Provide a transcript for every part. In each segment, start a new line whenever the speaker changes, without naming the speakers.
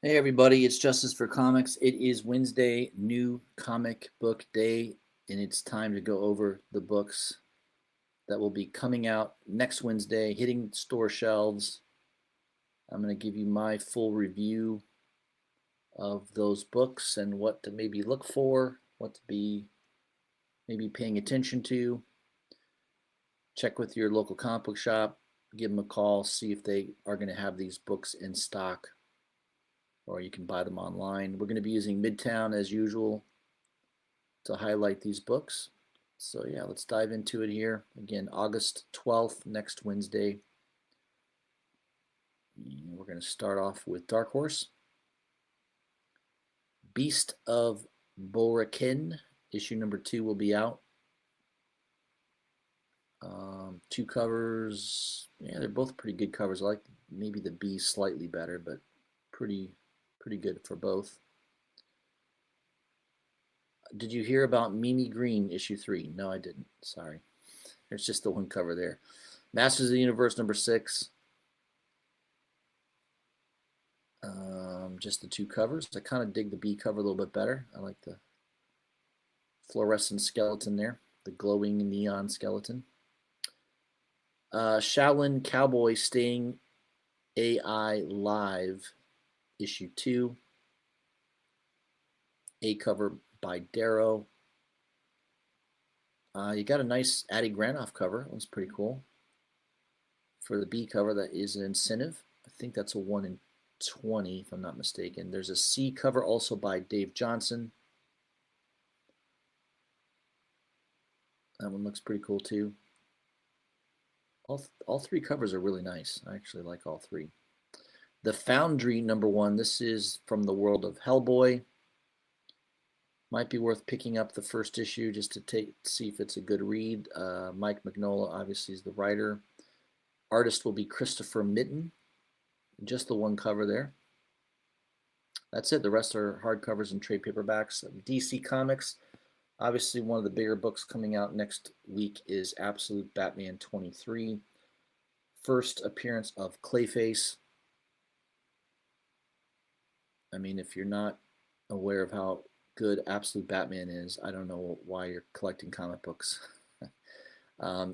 Hey everybody, it's Justice for Comics. It is Wednesday, new comic book day, and it's time to go over the books that will be coming out next Wednesday, hitting store shelves. I'm going to give you my full review of those books and what to maybe look for, what to be maybe paying attention to. Check with your local comic book shop, give them a call, see if they are going to have these books in stock, or you can buy them online. We're going to be using Midtown as usual to highlight these books. So yeah, let's dive into it here. Again, August 12th, next Wednesday. We're going to start off with Dark Horse. Beast of Borakin, issue number 2 will be out. 2 covers. Yeah, they're both pretty good covers. I like maybe the B slightly better, but pretty good for both. Did you hear about Mimi Green issue 3? No, I didn't. Sorry. There's just the one cover there. Masters of the Universe number 6. Just the 2 covers. I kind of dig the B cover a little bit better. I like the fluorescent skeleton there, the glowing neon skeleton. Shaolin Cowboy Staying AI Live issue 2. A cover by Darrow. You got a nice Adi Granoff cover. That was pretty cool. For the B cover, that is an incentive. I think that's a 1 in 20, if I'm not mistaken. There's a C cover also by Dave Johnson. That one looks pretty cool too. All 3 covers are really nice. I actually like all 3. The Foundry number 1. This is from the world of Hellboy. Might be worth picking up the first issue just to see if it's a good read. Mike Mignola obviously is the writer. Artist will be Christopher Mitten. Just the 1 cover there. That's it. The rest are hardcovers and trade paperbacks. DC Comics. Obviously, one of the bigger books coming out next week is Absolute Batman 23. First appearance of Clayface. I mean, if you're not aware of how good Absolute Batman is, I don't know why you're collecting comic books. I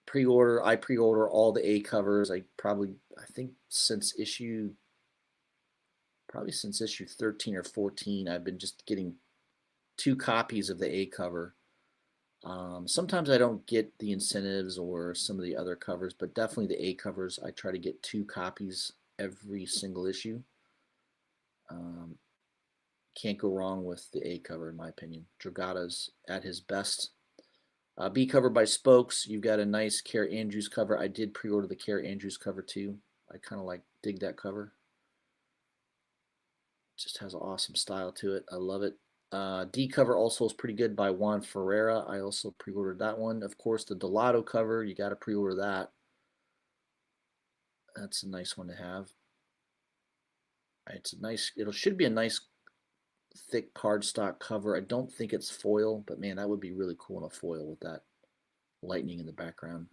pre-order all the A covers. I think since issue 13 or 14, I've been just getting 2 copies of the A cover. Sometimes I don't get the incentives or some of the other covers, but definitely the A covers, I try to get 2 copies every single issue. Can't go wrong with the A cover, in my opinion. Dragata's at his best. B cover by Spokes. You've got a nice Care Andrews cover. I did pre-order the Care Andrews cover too. I kind of dig that cover. Just has an awesome style to it. I love it. D cover also is pretty good by Juan Ferreira. I also pre-ordered that one. Of course, the Delato cover, you got to pre-order that. That's a nice one to have. It should be a nice thick cardstock cover. I don't think it's foil, but man, that would be really cool in a foil with that lightning in the background.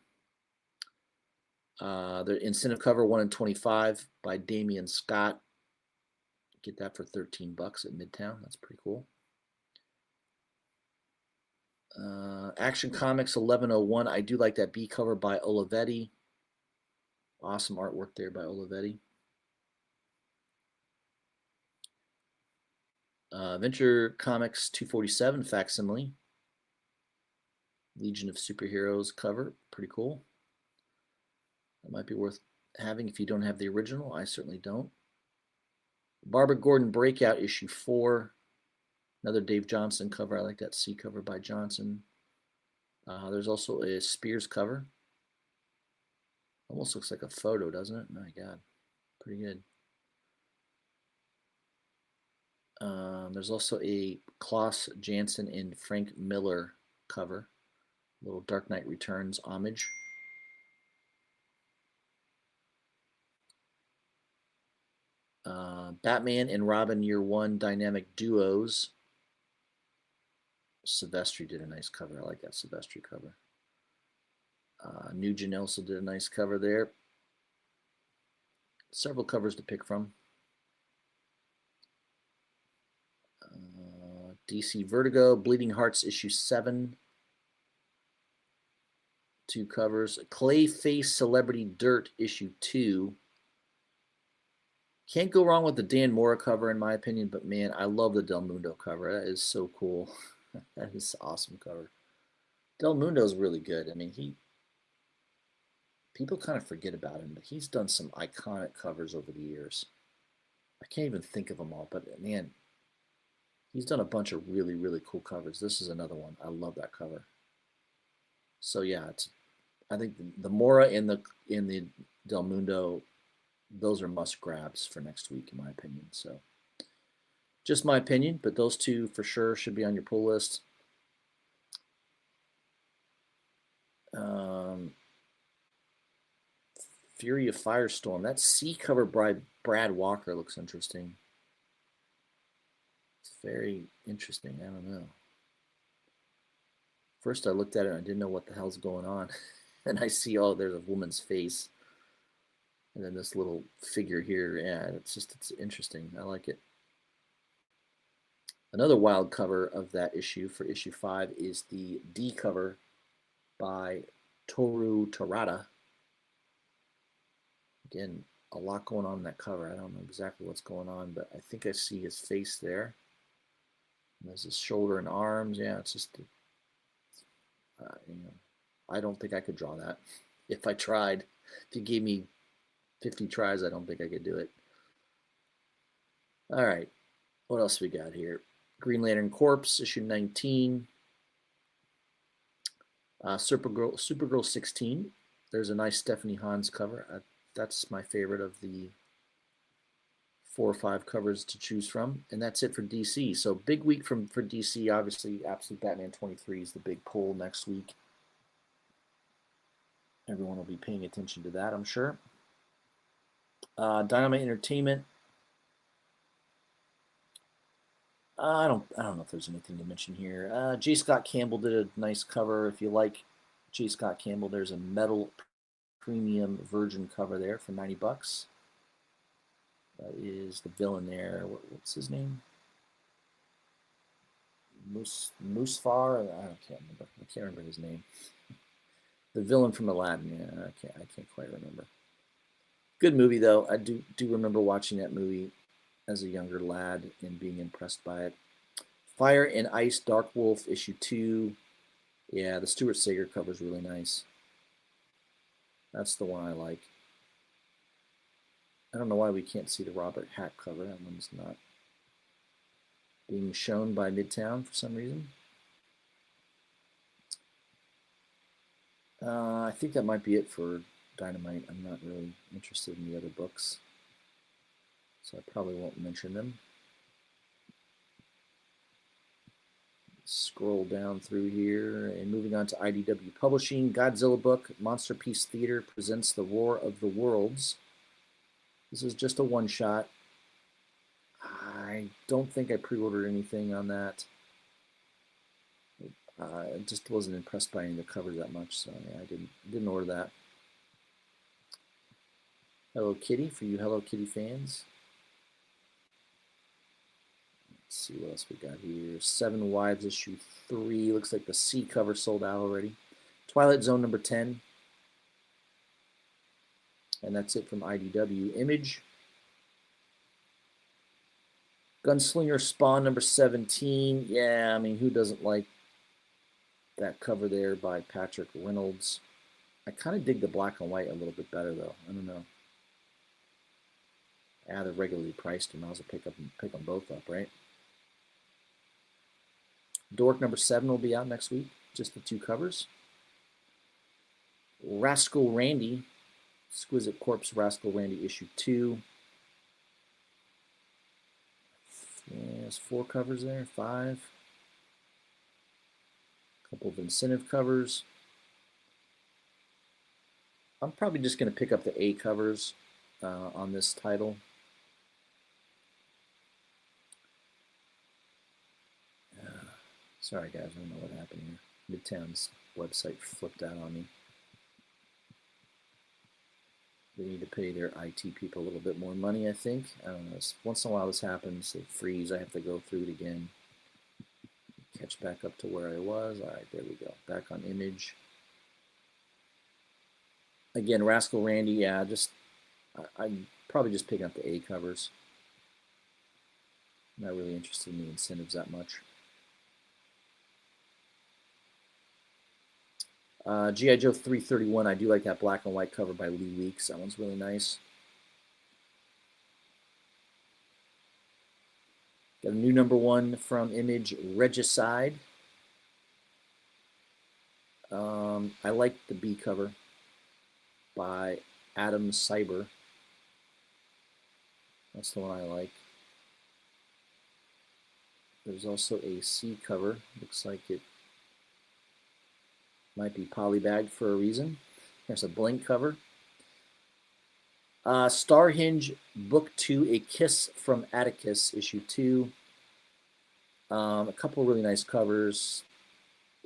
The incentive cover 1 in 25 by Damian Scott. Get that for $13 at Midtown. That's pretty cool. Action Comics 1101. I do like that B cover by Olivetti. Awesome artwork there by Olivetti. Venture Comics 247 facsimile. Legion of Superheroes cover. Pretty cool. That might be worth having if you don't have the original. I certainly don't. Barbara Gordon Breakout issue 4. Another Dave Johnson cover. I like that C cover by Johnson. There's also a Spears cover. Almost looks like a photo, doesn't it? My God, pretty good. There's also a Klaus Janson and Frank Miller cover. A little Dark Knight Returns homage. Batman and Robin Year One Dynamic Duos. Silvestri did a nice cover. I like that Silvestri cover. Nugent also did a nice cover there. Several covers to pick from. DC Vertigo, Bleeding Hearts issue 7. 2 covers. Clayface Celebrity Dirt issue 2. Can't go wrong with the Dan Mora cover in my opinion, but man, I love the Del Mundo cover. That is so cool. That is an awesome cover. Del Mundo's really good. I mean, people kind of forget about him, but he's done some iconic covers over the years. I can't even think of them all, but man, he's done a bunch of really, really cool covers. This is another one. I love that cover. So yeah, I think the Mora and the Del Mundo, those are must grabs for next week in my opinion. So just my opinion, but those two for sure should be on your pull list. Fury of Firestorm. That C cover by Brad Walker looks interesting. It's very interesting. I don't know. First I looked at it and I didn't know what the hell's going on. And I see, oh, there's a woman's face. And then this little figure here. Yeah, it's interesting. I like it. Another wild cover of that issue for issue 5 is the D cover by Toru Terada. Again, a lot going on in that cover. I don't know exactly what's going on, but I think I see his face there. And there's his shoulder and arms. Yeah, it's just, I don't think I could draw that if I tried. If you gave me 50 tries, I don't think I could do it. All right, what else we got here? Green Lantern Corps, issue 19. Supergirl 16. There's a nice Stephanie Hans cover. That's my favorite of the 4 or 5 covers to choose from. And that's it for DC. So big week for DC. Obviously, Absolute Batman 23 is the big pull next week. Everyone will be paying attention to that, I'm sure. Dynamite Entertainment. I don't know if there's anything to mention here. J. Scott Campbell did a nice cover. If you like J. Scott Campbell, there's a metal premium virgin cover there for $90. That is the villain there. What's his name? Musfar? I can't remember. I can't remember his name. The villain from Aladdin. Yeah, I can't quite remember. Good movie though. I do remember watching that movie as a younger lad and being impressed by it. Fire and Ice Dark Wolf issue 2. Yeah, the Stuart Sager cover is really nice. That's the one I like. I don't know why we can't see the Robert Hack cover. That one's not being shown by Midtown for some reason. I think that might be it for Dynamite. I'm not really interested in the other books, so I probably won't mention them. Scroll down through here and moving on to IDW Publishing. Godzilla book, Monsterpiece Theater presents The Roar of the Worlds. This is just a one-shot. I don't think I pre-ordered anything on that. I just wasn't impressed by any of the covers that much, so yeah, I didn't order that. Hello Kitty for you Hello Kitty fans. Let's see what else we got here. Seven Wives issue 3. Looks like the C cover sold out already. Twilight Zone number 10. And that's it from IDW. Image. Gunslinger Spawn number 17. Yeah, I mean, who doesn't like that cover there by Patrick Reynolds? I kind of dig the black and white a little bit better, though. I don't know. Yeah, they're regularly priced, and I'll also pick them both up, right? Dork number 7 will be out next week. Just the 2 covers. Rascal Randy, Exquisite Corpse Rascal Randy issue 2. Yeah, there's 4 covers there, 5. A couple of incentive covers. I'm probably just going to pick up the A covers on this title. Sorry, guys, I don't know what happened here. Midtown's website flipped out on me. They need to pay their IT people a little bit more money, I think. I don't know. Once in a while this happens. They freeze. I have to go through it again. Catch back up to where I was. All right, there we go. Back on Image. Again, Rascal Randy, yeah, I'm probably just picking up the A covers. Not really interested in the incentives that much. G.I. Joe 331, I do like that black and white cover by Lee Weeks. That one's really nice. Got a new number 1 from Image, Regicide. I like the B cover by Adam Cyber. That's the one I like. There's also a C cover. Looks like it might be polybagged for a reason. There's a blank cover. Starhinge Book 2, A Kiss from Atticus, issue 2. A couple really nice covers.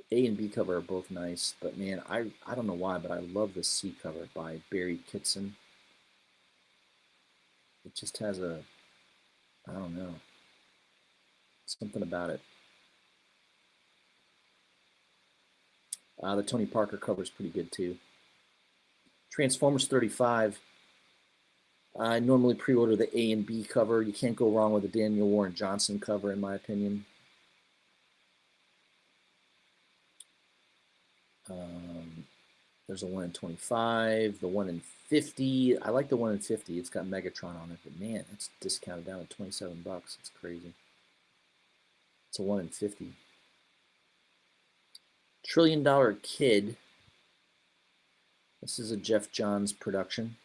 A and B cover are both nice, but man, I don't know why, but I love the C cover by Barry Kitson. It just has a, I don't know, something about it. The Tony Parker cover is pretty good too. Transformers 35. I normally pre-order the A and B cover. You can't go wrong with the Daniel Warren Johnson cover, in my opinion. There's a 1 in 25, the 1 in 50. I like the 1 in 50. It's got Megatron on it, but man, it's discounted down to 27 bucks. It's crazy. It's a 1 in 50. $1 Trillion Kid. This is a Jeff Johns production.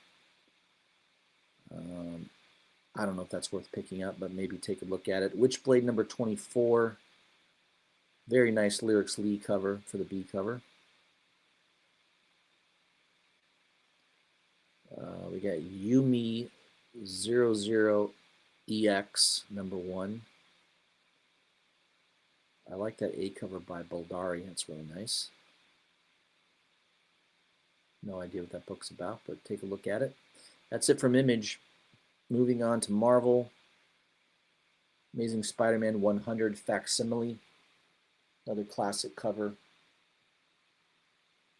I don't know if that's worth picking up, but maybe take a look at it. Witchblade number 24. Very nice Lyrics Lee cover for the B cover. We got Yumi 00EX number 1. I like that A cover by Boldari. That's really nice. No idea what that book's about, but take a look at it. That's it from Image. Moving on to Marvel. Amazing Spider-Man 100 Facsimile. Another classic cover.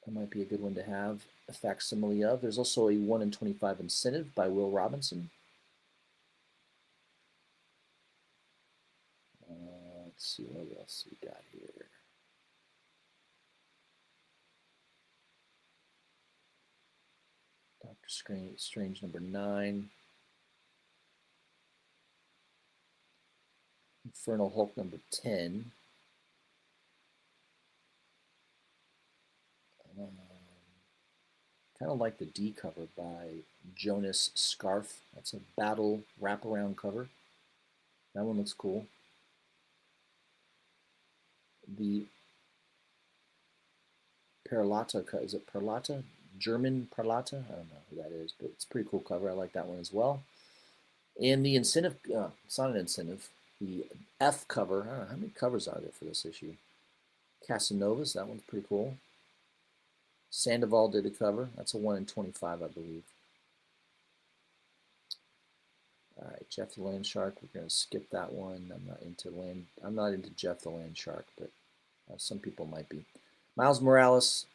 That might be a good one to have a facsimile of. There's also a 1 in 25 incentive by Will Robinson. Let's see what else we got here. Doctor Strange number 9. Infernal Hulk number 10. Kind of like the D cover by Jonas Scarf. That's a battle wraparound cover. That one looks cool. The Perlata, is it Perlata? German Perlata? I don't know who that is, but it's a pretty cool cover. I like that one as well. And the incentive, it's not an incentive. The F cover, I don't know, how many covers are there for this issue? Casanovas, that one's pretty cool. Sandoval did a cover. That's a 1 in 25, I believe. All right, Jeff the Land Shark. We're going to skip that one. I'm not into Jeff the Land Shark, but some people might be. Miles Morales,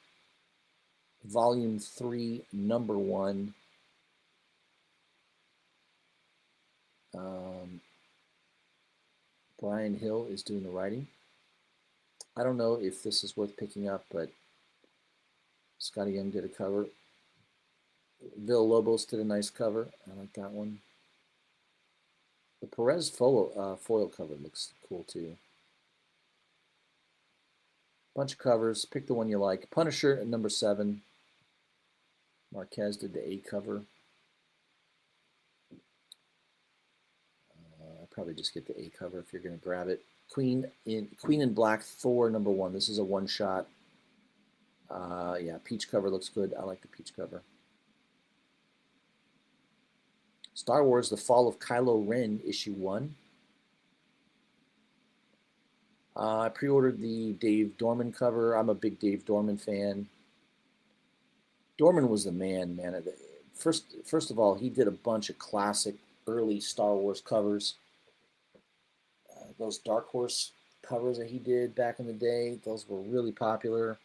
Volume 3, Number 1. Brian Hill is doing the writing. I don't know if this is worth picking up, but Scotty Young did a cover. Villalobos did a nice cover. I like that one. The Perez foil cover looks cool too. Bunch of covers. Pick the one you like. Punisher at number 7. Marquez did the A cover. Probably just get the A cover if you're going to grab it. Queen in Black, Thor number 1. This is a one-shot. Yeah, peach cover looks good. I like the peach cover. Star Wars: The Fall of Kylo Ren, issue 1. I pre-ordered the Dave Dorman cover. I'm a big Dave Dorman fan. Dorman was the man. First of all, he did a bunch of classic early Star Wars covers. Those Dark Horse covers that he did back in the day, those were really popular.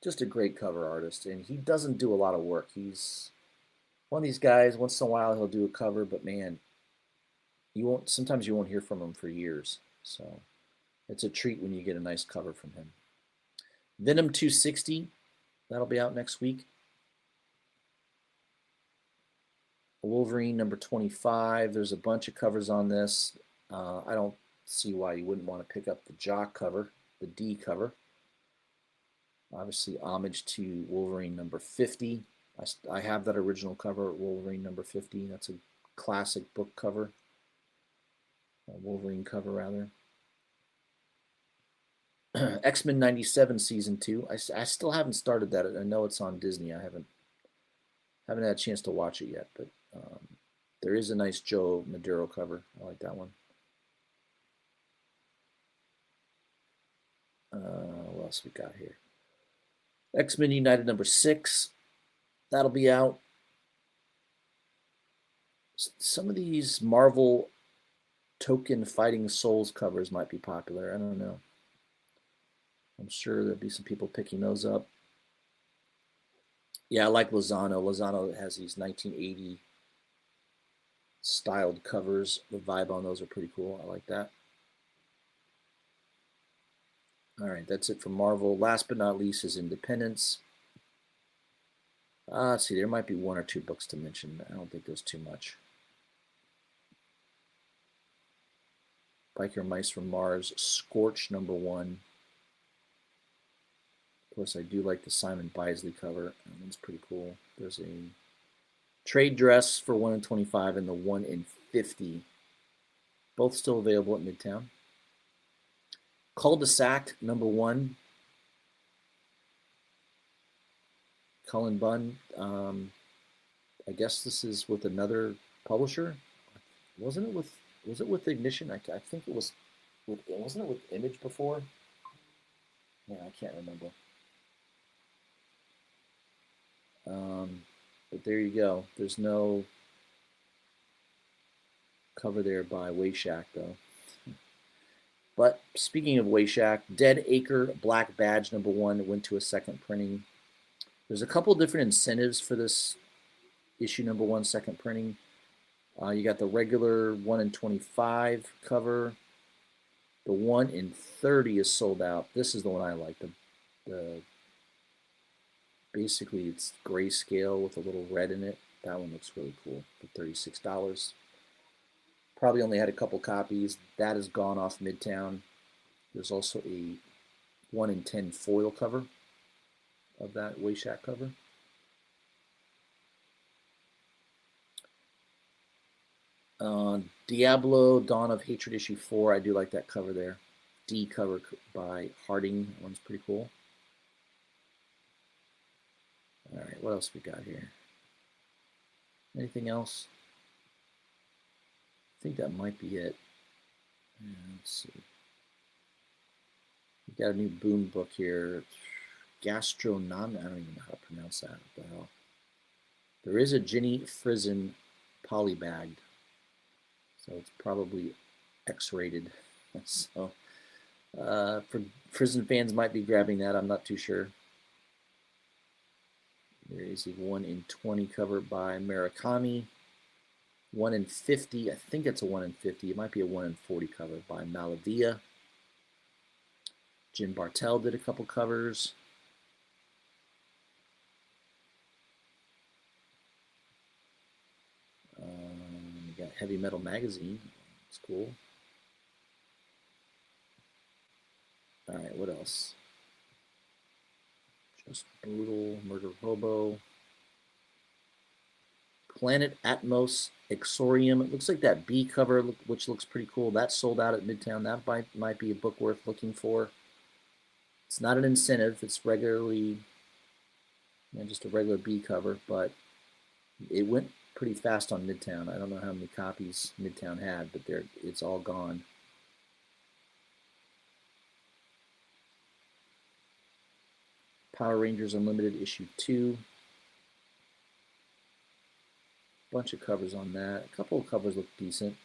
Just a great cover artist, and he doesn't do a lot of work. He's one of these guys, once in a while he'll do a cover, but man, sometimes you won't hear from him for years. So it's a treat when you get a nice cover from him. Venom 260, that'll be out next week. Wolverine number 25, there's a bunch of covers on this. I don't see why you wouldn't want to pick up the Jock cover, the D cover. Obviously, homage to Wolverine number 50. I have that original cover, Wolverine number 50. That's a classic book cover, Wolverine cover rather. X-Men 97 season 2. I still haven't started that. I know it's on Disney. I haven't had a chance to watch it yet, but there is a nice Joe Maduro cover. I like that one. What else we got here? X-Men United number 6. That'll be out. Some of these Marvel Token Fighting Souls covers might be popular. I don't know. I'm sure there'll be some people picking those up. Yeah, I like Lozano. Lozano has these 1980 styled covers. The vibe on those are pretty cool. I like that. All right, that's it for Marvel. Last but not least is Independence. Let's see, there might be 1 or 2 books to mention. I don't think there's too much. Biker Mice from Mars, Scorch number 1. Of course, I do like the Simon Bisley cover. That one's pretty cool. There's a trade dress for 1 in 25 and the 1 in 50. Both still available at Midtown. Cul-de-sac number 1. Cullen Bunn. I guess this is with another publisher. Was it with Ignition? I think it was. Wasn't it with Image before? Yeah, I can't remember. But there you go. There's no cover there by Wayshack though. But speaking of Wayshack, Dead Acre Black Badge number 1 went to a second printing. There's a couple different incentives for this issue number 1 second printing. You got the regular 1 in 25 cover. The 1 in 30 is sold out. This is the one I like. The basically it's grayscale with a little red in it. That one looks really cool for $36. Probably only had a couple copies. That has gone off Midtown. There's also a 1 in 10 foil cover of that Wayshack cover. Diablo Dawn of Hatred issue 4. I do like that cover there. D cover by Harding. That one's pretty cool. All right, what else we got here? Anything else? I think that might be it. Let's see. We got a new Boom book here. Gastronomy. I don't even know how to pronounce that. What the hell? There is a Ginny Frizen polybagged. So it's probably X-rated. So for Prison fans might be grabbing that. I'm not too sure. There is a 1 in 20 cover by Murakami. 1 in 50. I think it's a 1 in 50. It might be a 1 in 40 cover by Malavia. Jim Bartell did a couple covers. We got Heavy Metal Magazine. It's cool. All right, what else? Just Brutal, Murder Hobo. Planet Atmos Exorium. It looks like that B cover, which looks pretty cool. That sold out at Midtown. That might be a book worth looking for. It's not an incentive. It's regularly, just a regular B cover, but it went pretty fast on Midtown. I don't know how many copies Midtown had, but it's all gone. Power Rangers Unlimited issue 2. Bunch of covers on that. A couple of covers look decent.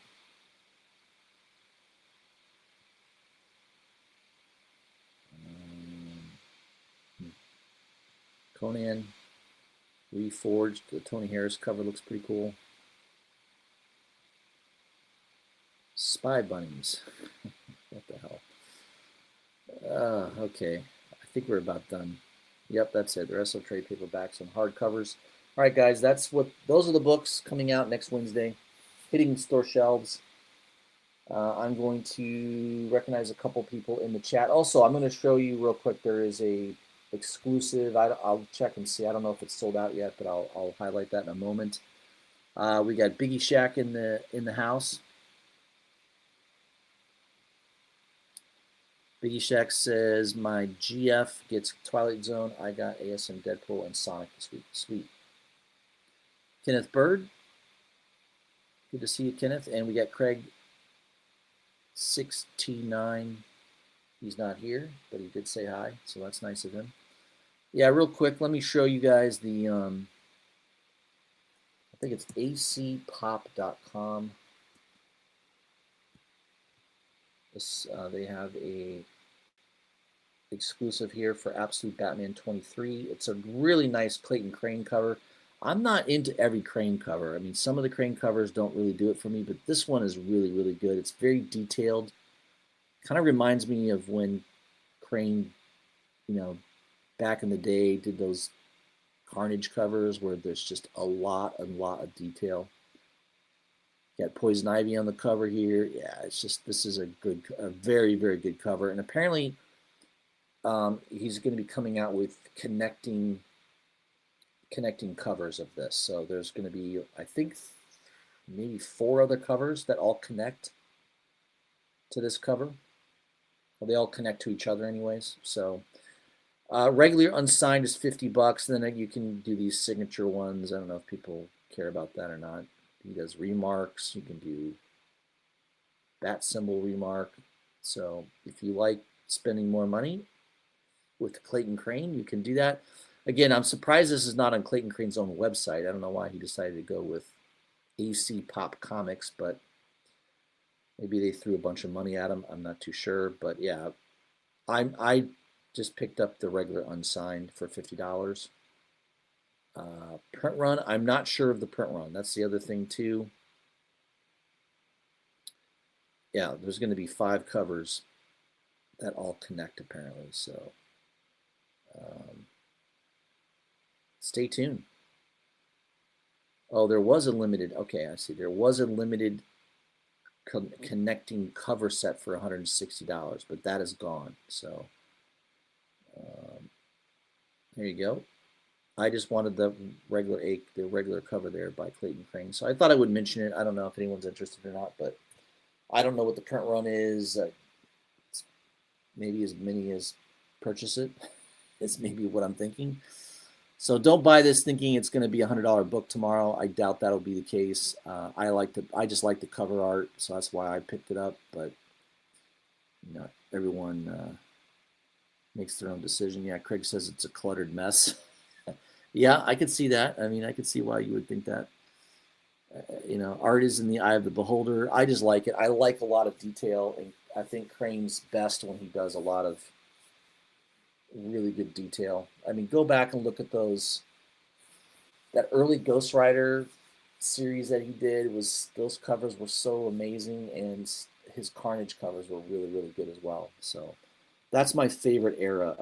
Conan Reforged. The Tony Harris cover looks pretty cool. Spy Bunnies. What the hell? Okay. I think we're about done. Yep, that's it. The rest of trade paperbacks and hardcovers. All right, guys, those are the books coming out next Wednesday, hitting store shelves. I'm going to recognize a couple people in the chat. Also, I'm going to show you real quick. There is a exclusive. I'll check and see. I don't know if it's sold out yet, but I'll highlight that in a moment. We got Biggie Shack in the house. Biggie Shack says, my GF gets Twilight Zone. I got ASM Deadpool and Sonic this week. Sweet. Kenneth Bird. Good to see you, Kenneth. And we got Craig 6T9. He's not here, but he did say hi, so that's nice of him. Yeah, real quick, let me show you guys the, I think it's acpop.com. They have a exclusive here for Absolute Batman 23. It's a really nice Clayton Crane cover. I'm not into every Crane cover. I mean, some of the Crane covers don't really do it for me, but this one is really, really good. It's very detailed. Kind of reminds me of when Crane, back in the day did those Carnage covers where there's just a lot of detail. Got Poison Ivy on the cover here. Yeah, this is a very, very good cover. And apparently he's going to be coming out with connecting covers of this. So there's going to be, I think, maybe 4 other covers that all connect to this cover. Well, they all connect to each other anyways. So regular unsigned is $50. Then you can do these signature ones. I don't know if people care about that or not. He does remarks. You can do bat symbol remark. So if you like spending more money with Clayton Crane, you can do that. Again, I'm surprised this is not on Clayton Crane's own website. I don't know why he decided to go with AC Pop Comics, but maybe they threw a bunch of money at him. I'm not too sure, but yeah, I just picked up the regular unsigned for $50. Print run, I'm not sure of the print run. That's the other thing too. Yeah, there's going to be 5 covers that all connect apparently. So stay tuned. Oh, there was a limited. Okay, I see. There was a limited connecting cover set for $160, but that is gone. So there you go. I just wanted the regular cover there by Clayton Crane. So I thought I would mention it. I don't know if anyone's interested or not, but I don't know what the print run is. It's maybe as many as purchase it. It's maybe what I'm thinking. So don't buy this thinking it's going to be a $100 book tomorrow. I doubt that'll be the case. I just like the cover art, so that's why I picked it up. But everyone makes their own decision. Yeah, Craig says it's a cluttered mess. Yeah, I could see that. I mean, I could see why you would think that. You know, art is in the eye of the beholder. I just like it. I like a lot of detail, and I think Crane's best when he does a lot of really good detail. I mean, go back and look at that early Ghost Rider series that he did. Was those covers were so amazing, and his Carnage covers were really good as well. So that's my favorite era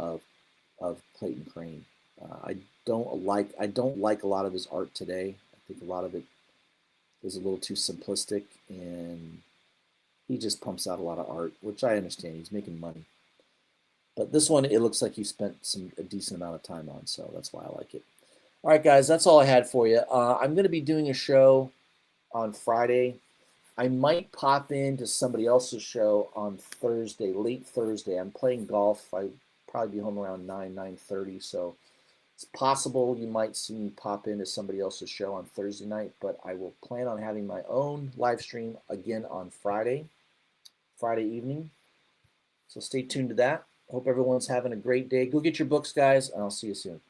of Clayton Crane. I don't like a lot of his art today. I think a lot of it is a little too simplistic, and he just pumps out a lot of art, which I understand. He's making money, but this one it looks like he spent a decent amount of time on, so that's why I like it. All right, guys, that's all I had for you. I'm going to be doing a show on Friday. I might pop into somebody else's show on Thursday, late Thursday. I'm playing golf. I probably be home around 9:30, so it's possible you might see me pop into somebody else's show on Thursday night, but I will plan on having my own live stream again on Friday evening. So stay tuned to that. Hope everyone's having a great day. Go get your books, guys, and I'll see you soon.